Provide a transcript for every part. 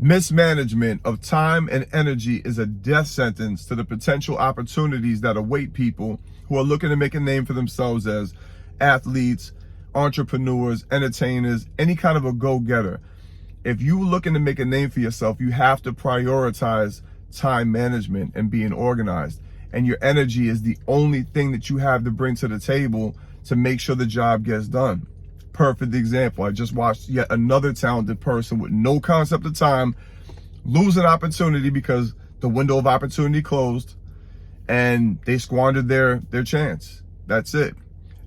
Mismanagement of time and energy is a death sentence to the potential opportunities that await people who are looking to make a name for themselves as athletes, entrepreneurs, entertainers, any kind of a go-getter. If you're looking to make a name for yourself, you have to prioritize time management and being organized. And your energy is the only thing that you have to bring to the table to make sure the job gets done. Perfect example. I just watched yet another talented person with no concept of time lose an opportunity because the window of opportunity closed and they squandered their chance. That's it.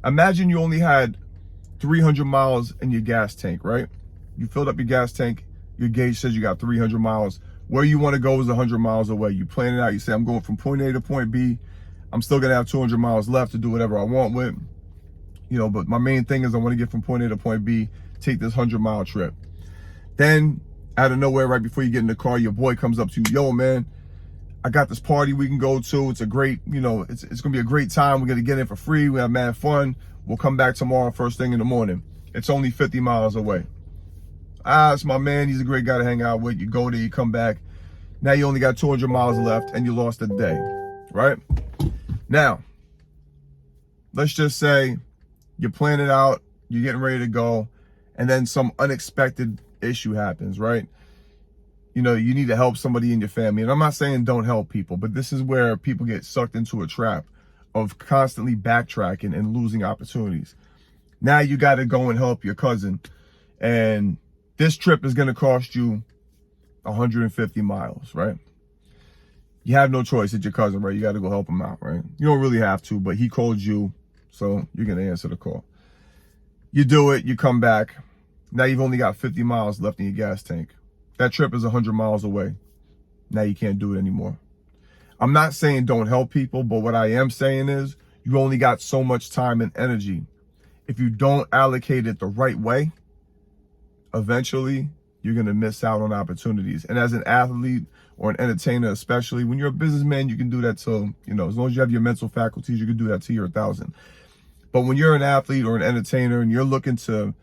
Imagine you only had 300 miles in your gas tank, right? You filled up your gas tank. Your gauge says you got 300 miles. Where you want to go is 100 miles away. You plan it out. You say, I'm going from point A to point B. I'm still going to have 200 miles left to do whatever I want with. But my main thing is I want to get from point A to point B, take this 100-mile trip. Then, out of nowhere, right before you get in the car, your boy comes up to you, yo, man, I got this party we can go to. It's a great, it's going to be a great time. We're going to get in for free. We have mad fun. We'll come back tomorrow first thing in the morning. It's only 50 miles away. It's my man. He's a great guy to hang out with. You go there, you come back. Now you only got 200 miles left and you lost a day, right? Now, let's just say you plan it out, you're getting ready to go, and then some unexpected issue happens, right? You need to help somebody in your family. And I'm not saying don't help people, but this is where people get sucked into a trap of constantly backtracking and losing opportunities. Now you got to go and help your cousin. And this trip is going to cost you 150 miles, right? You have no choice. It's your cousin, right? You got to go help him out, right? You don't really have to, but he called you, so you're going to answer the call. You do it. You come back. Now you've only got 50 miles left in your gas tank. That trip is 100 miles away. Now you can't do it anymore. I'm not saying don't help people, but what I am saying is you only got so much time and energy. If you don't allocate it the right way, eventually you're going to miss out on opportunities. And as an athlete or an entertainer, especially when you're a businessman, you can do that till, as long as you have your mental faculties, you can do that till you're 1,000. But when you're an athlete or an entertainer and you're looking to,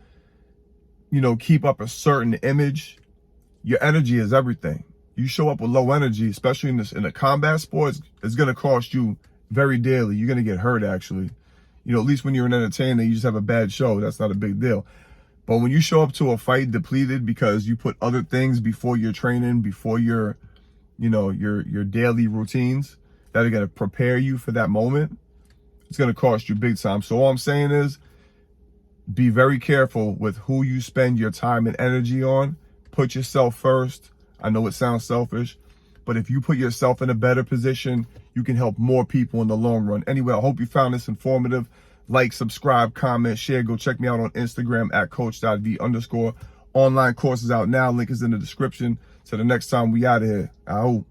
keep up a certain image, your energy is everything. You show up with low energy, especially in a combat sport, it's going to cost you very dearly. You're going to get hurt, actually. At least when you're an entertainer, you just have a bad show. That's not a big deal. But when you show up to a fight depleted because you put other things before your training, before your daily routines that are going to prepare you for that moment, it's going to cost you big time. So all I'm saying is be very careful with who you spend your time and energy on. Put yourself first. I know it sounds selfish, but if you put yourself in a better position, you can help more people in the long run. Anyway, I hope you found this informative. Like, subscribe, comment, share. Go check me out on Instagram at coach.v_. Online courses out now. Link is in the description. Till the next time, we out of here. I hope.